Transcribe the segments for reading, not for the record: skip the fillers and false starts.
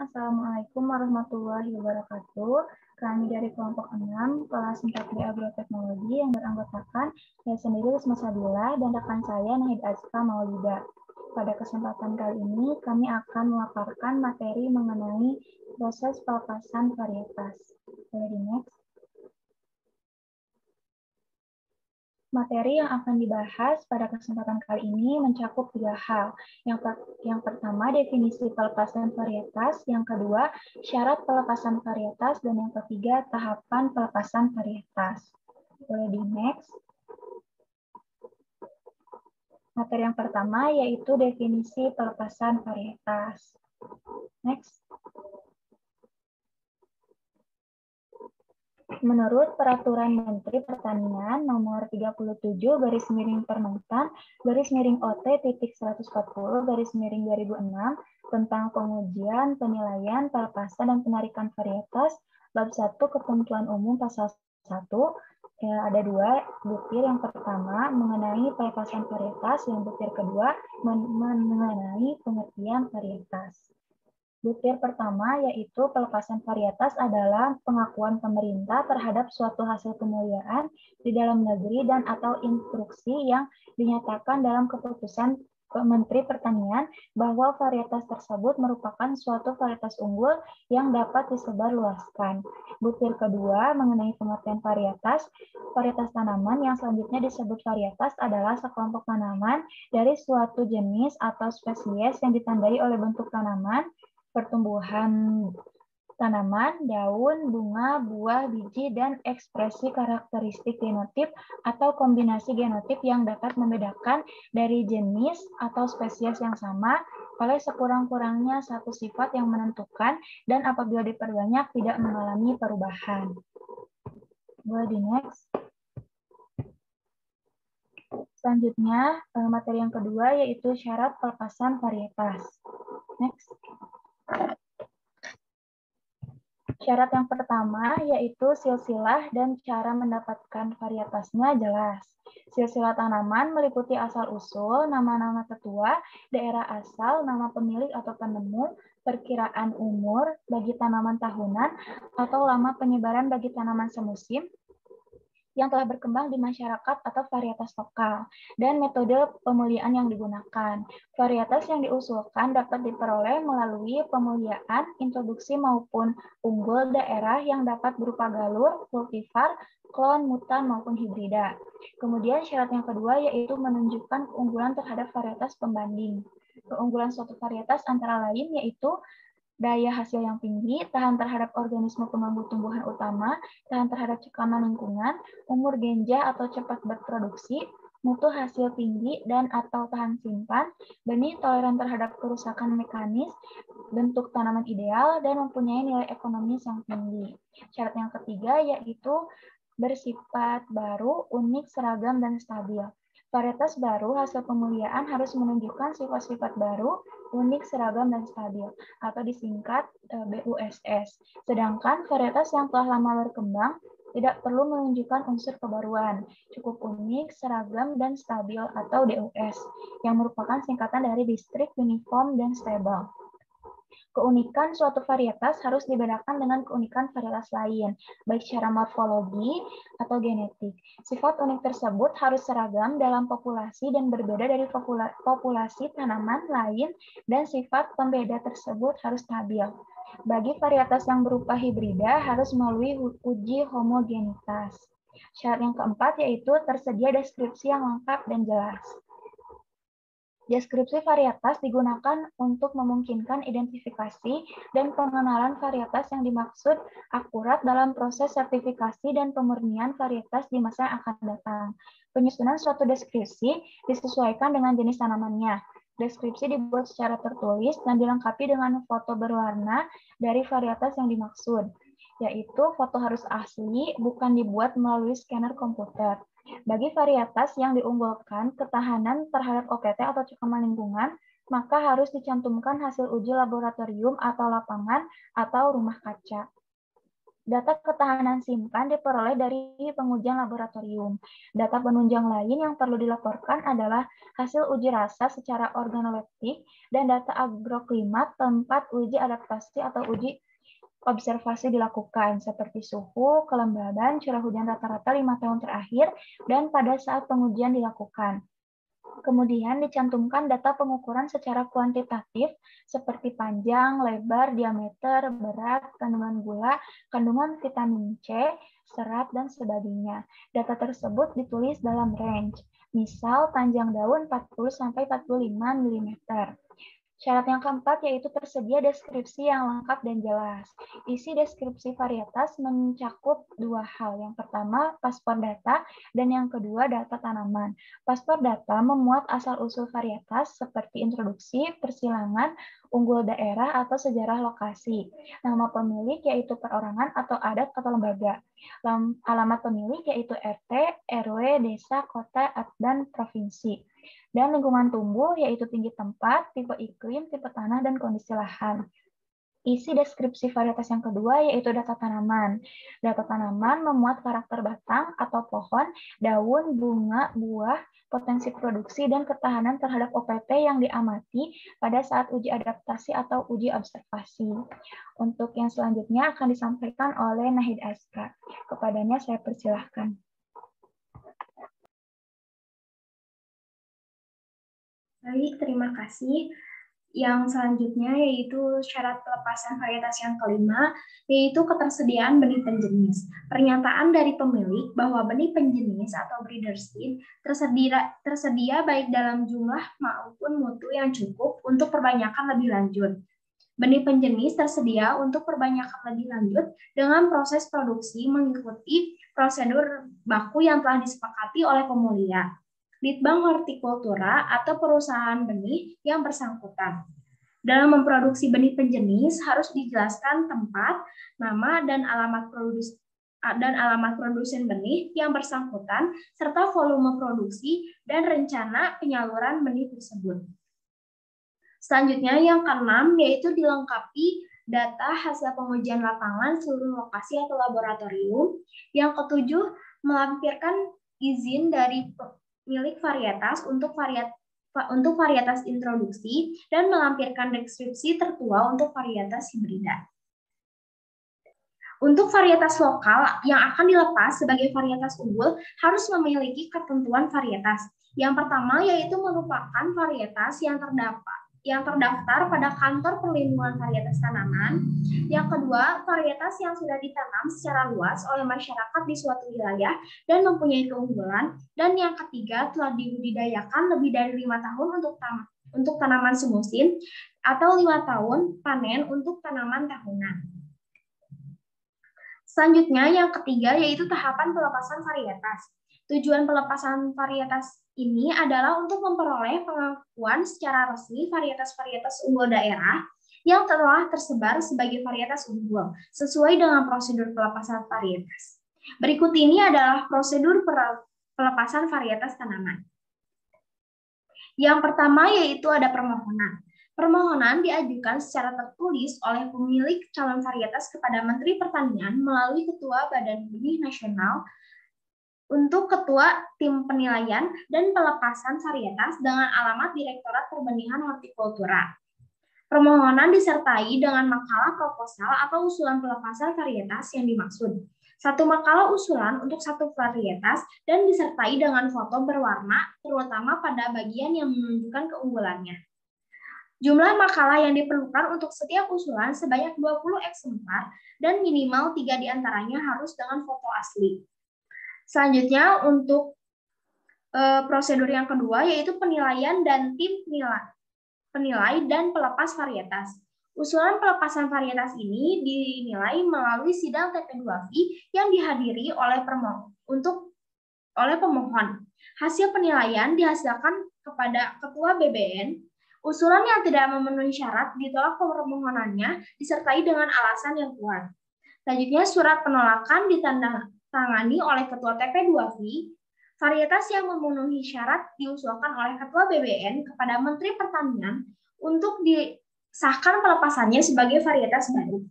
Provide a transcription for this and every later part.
Assalamualaikum warahmatullahi wabarakatuh. Kami dari kelompok 6, kelas 4B Agroteknologi yang beranggotakan saya sendiri Wisma Sabila dan rekan saya Nahid Azka Maulida. Pada kesempatan kali ini kami akan memaparkan materi mengenai proses pelepasan varietas. Boleh di next. Materi yang akan dibahas pada kesempatan kali ini mencakup 3 hal. Yang pertama, definisi pelepasan varietas. Yang kedua, syarat pelepasan varietas. Dan yang ketiga, tahapan pelepasan varietas. Boleh di next. Materi yang pertama yaitu definisi pelepasan varietas. Next. Menurut Peraturan Menteri Pertanian Nomor 37/OT.140/2006 tentang pengujian, penilaian, pelepasan, dan penarikan varietas, Bab 1 Ketentuan Umum Pasal 1, ada 2 butir. Yang pertama mengenai pelepasan varietas, yang butir kedua mengenai pengertian varietas. Butir pertama yaitu pelepasan varietas adalah pengakuan pemerintah terhadap suatu hasil pemuliaan di dalam negeri dan atau instruksi yang dinyatakan dalam keputusan Menteri Pertanian bahwa varietas tersebut merupakan suatu varietas unggul yang dapat disebarluaskan. Butir kedua mengenai pengertian varietas tanaman yang selanjutnya disebut varietas adalah sekelompok tanaman dari suatu jenis atau spesies yang ditandai oleh bentuk tanaman, pertumbuhan tanaman, daun, bunga, buah, biji, dan ekspresi karakteristik genotip atau kombinasi genotip yang dapat membedakan dari jenis atau spesies yang sama oleh sekurang-kurangnya satu sifat yang menentukan dan apabila diperbanyak tidak mengalami perubahan. Boleh di next. Selanjutnya, materi yang kedua yaitu syarat pelepasan varietas. Next. Syarat yang pertama yaitu silsilah dan cara mendapatkan varietasnya jelas. Silsilah tanaman meliputi asal-usul, nama-nama tetua, daerah asal, nama pemilik atau penemu, perkiraan umur bagi tanaman tahunan, atau lama penyebaran bagi tanaman semusim, yang telah berkembang di masyarakat atau varietas lokal, dan metode pemuliaan yang digunakan. Varietas yang diusulkan dapat diperoleh melalui pemuliaan, introduksi maupun unggul daerah yang dapat berupa galur, kultivar, klon, mutan, maupun hibrida. Kemudian syarat yang kedua yaitu menunjukkan keunggulan terhadap varietas pembanding. Keunggulan suatu varietas antara lain yaitu daya hasil yang tinggi, tahan terhadap organisme pengganggu tumbuhan utama, tahan terhadap cekaman lingkungan, umur genjah atau cepat berproduksi, mutu hasil tinggi dan atau tahan simpan, benih toleran terhadap kerusakan mekanis, bentuk tanaman ideal, dan mempunyai nilai ekonomis yang tinggi. Syarat yang ketiga yaitu bersifat baru, unik, seragam, dan stabil. Varietas baru hasil pemuliaan harus menunjukkan sifat-sifat baru, unik, seragam, dan stabil, atau disingkat BUSS. Sedangkan varietas yang telah lama berkembang tidak perlu menunjukkan unsur kebaruan, cukup unik, seragam, dan stabil, atau DUS, yang merupakan singkatan dari District, Uniform, dan Stable. Keunikan suatu varietas harus dibedakan dengan keunikan varietas lain, baik secara morfologi atau genetik. Sifat unik tersebut harus seragam dalam populasi dan berbeda dari populasi tanaman lain, dan sifat pembeda tersebut harus stabil. Bagi varietas yang berupa hibrida harus melalui uji homogenitas. Syarat yang keempat yaitu tersedia deskripsi yang lengkap dan jelas. Deskripsi varietas digunakan untuk memungkinkan identifikasi dan pengenalan varietas yang dimaksud akurat dalam proses sertifikasi dan pemurnian varietas di masa yang akan datang. Penyusunan suatu deskripsi disesuaikan dengan jenis tanamannya. Deskripsi dibuat secara tertulis dan dilengkapi dengan foto berwarna dari varietas yang dimaksud, yaitu foto harus asli, bukan dibuat melalui scanner komputer. Bagi varietas yang diunggulkan ketahanan terhadap OKT atau cekaman lingkungan, maka harus dicantumkan hasil uji laboratorium atau lapangan atau rumah kaca. Data ketahanan simpan diperoleh dari pengujian laboratorium. Data penunjang lain yang perlu dilaporkan adalah hasil uji rasa secara organoleptik dan data agroklimat tempat uji adaptasi atau uji observasi dilakukan, seperti suhu, kelembaban, curah hujan rata-rata 5 tahun terakhir, dan pada saat pengujian dilakukan. Kemudian dicantumkan data pengukuran secara kuantitatif seperti panjang, lebar, diameter, berat, kandungan gula, kandungan vitamin C, serat, dan sebagainya. Data tersebut ditulis dalam range, misal panjang daun 40-45 mm. Syarat yang keempat yaitu tersedia deskripsi yang lengkap dan jelas. Isi deskripsi varietas mencakup dua hal. Yang pertama, paspor data, dan yang kedua, data tanaman. Paspor data memuat asal-usul varietas seperti introduksi, persilangan, unggul daerah, atau sejarah lokasi. Nama pemilik yaitu perorangan atau adat atau lembaga. Alamat pemilik yaitu RT, RW, desa, kota, dan provinsi. Dan lingkungan tumbuh yaitu tinggi tempat, tipe iklim, tipe tanah, dan kondisi lahan. Isi deskripsi varietas yang kedua yaitu data tanaman. Data tanaman memuat karakter batang atau pohon, daun, bunga, buah, potensi produksi, dan ketahanan terhadap OPT yang diamati pada saat uji adaptasi atau uji observasi. Untuk yang selanjutnya akan disampaikan oleh Nahid Aska. Kepadanya saya persilahkan. Baik, terima kasih. Yang selanjutnya yaitu syarat pelepasan varietas yang kelima, yaitu ketersediaan benih penjenis. Pernyataan dari pemilik bahwa benih penjenis atau breeder seed tersedia baik dalam jumlah maupun mutu yang cukup untuk perbanyakan lebih lanjut. Benih penjenis tersedia untuk perbanyakan lebih lanjut dengan proses produksi mengikuti prosedur baku yang telah disepakati oleh pemulia, Litbang Hortikultura atau perusahaan benih yang bersangkutan. Dalam memproduksi benih penjenis harus dijelaskan tempat, nama, dan alamat produsen benih yang bersangkutan, serta volume produksi dan rencana penyaluran benih tersebut. Selanjutnya yang keenam yaitu dilengkapi data hasil pengujian lapangan seluruh lokasi atau laboratorium. Yang ketujuh, melampirkan izin dari milik varietas untuk varietas introduksi dan melampirkan deskripsi tertua untuk varietas hibrida. Untuk varietas lokal yang akan dilepas sebagai varietas unggul harus memiliki ketentuan varietas. Yang pertama yaitu merupakan varietas yang terdaftar pada kantor perlindungan varietas tanaman. Yang kedua, varietas yang sudah ditanam secara luas oleh masyarakat di suatu wilayah dan mempunyai keunggulan. Dan yang ketiga, telah dibudidayakan lebih dari 5 tahun untuk tanaman semusim atau 5 tahun panen untuk tanaman tahunan. Selanjutnya, yang ketiga yaitu tahapan pelepasan varietas. Tujuan pelepasan varietas ini adalah untuk memperoleh pengakuan secara resmi varietas-varietas unggul daerah yang telah tersebar sebagai varietas unggul sesuai dengan prosedur pelepasan varietas. Berikut ini adalah prosedur pelepasan varietas tanaman. Yang pertama yaitu ada permohonan. Permohonan diajukan secara tertulis oleh pemilik calon varietas kepada Menteri Pertanian melalui Ketua Badan Benih Nasional untuk Ketua Tim Penilaian dan Pelepasan Varietas dengan alamat Direktorat Perbenihan Hortikultura. Permohonan disertai dengan makalah proposal atau usulan pelepasan varietas yang dimaksud. Satu makalah usulan untuk satu varietas dan disertai dengan foto berwarna, terutama pada bagian yang menunjukkan keunggulannya. Jumlah makalah yang diperlukan untuk setiap usulan sebanyak 20 eksemplar dan minimal 3 diantaranya harus dengan foto asli. Selanjutnya untuk prosedur yang kedua yaitu penilaian dan tim penilai dan pelepas varietas. Usulan pelepasan varietas ini dinilai melalui sidang TP2V yang dihadiri oleh pemohon. Hasil penilaian dihasilkan kepada Ketua BBN. Usulan yang tidak memenuhi syarat ditolak permohonannya disertai dengan alasan yang kuat. Selanjutnya surat penolakan ditandatangani oleh Ketua TP2V. Varietas yang memenuhi syarat diusulkan oleh Ketua BBN kepada Menteri Pertanian untuk disahkan pelepasannya sebagai varietas baru.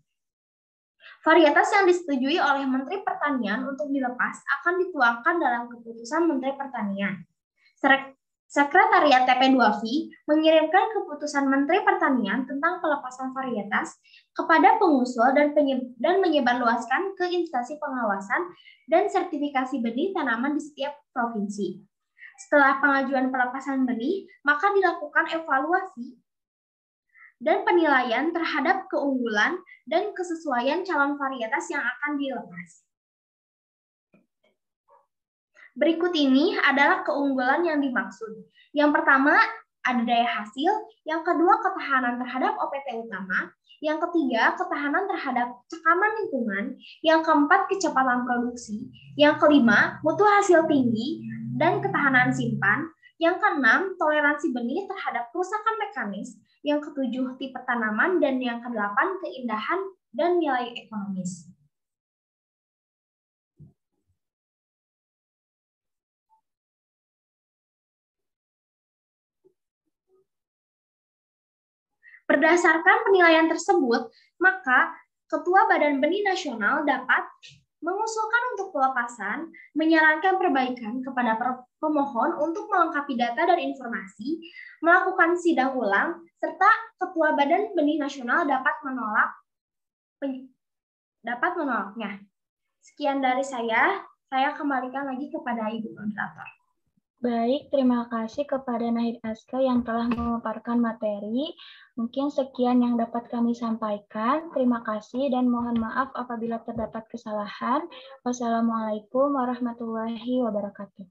Varietas yang disetujui oleh Menteri Pertanian untuk dilepas akan dituangkan dalam keputusan Menteri Pertanian. Sekretariat TP2VI mengirimkan keputusan Menteri Pertanian tentang pelepasan varietas kepada pengusul dan menyebarluaskan ke instansi pengawasan dan sertifikasi benih tanaman di setiap provinsi. Setelah pengajuan pelepasan benih, maka dilakukan evaluasi dan penilaian terhadap keunggulan dan kesesuaian calon varietas yang akan dilepas. Berikut ini adalah keunggulan yang dimaksud. Yang pertama, ada daya hasil. Yang kedua, ketahanan terhadap OPT utama. Yang ketiga, ketahanan terhadap cekaman lingkungan. Yang keempat, kecepatan produksi. Yang kelima, mutu hasil tinggi dan ketahanan simpan. Yang keenam, toleransi benih terhadap kerusakan mekanis. Yang ketujuh, tipe tanaman. Dan yang kedelapan, keindahan dan nilai ekonomis. Berdasarkan penilaian tersebut, maka Ketua Badan Benih Nasional dapat mengusulkan untuk pelepasan, menyarankan perbaikan kepada pemohon untuk melengkapi data dan informasi, melakukan sidang ulang, serta Ketua Badan Benih Nasional dapat menolaknya. Sekian dari saya kembalikan lagi kepada Ibu Moderator. Baik, terima kasih kepada Nahid Aska yang telah memaparkan materi. Mungkin sekian yang dapat kami sampaikan. Terima kasih dan mohon maaf apabila terdapat kesalahan. Wassalamualaikum warahmatullahi wabarakatuh.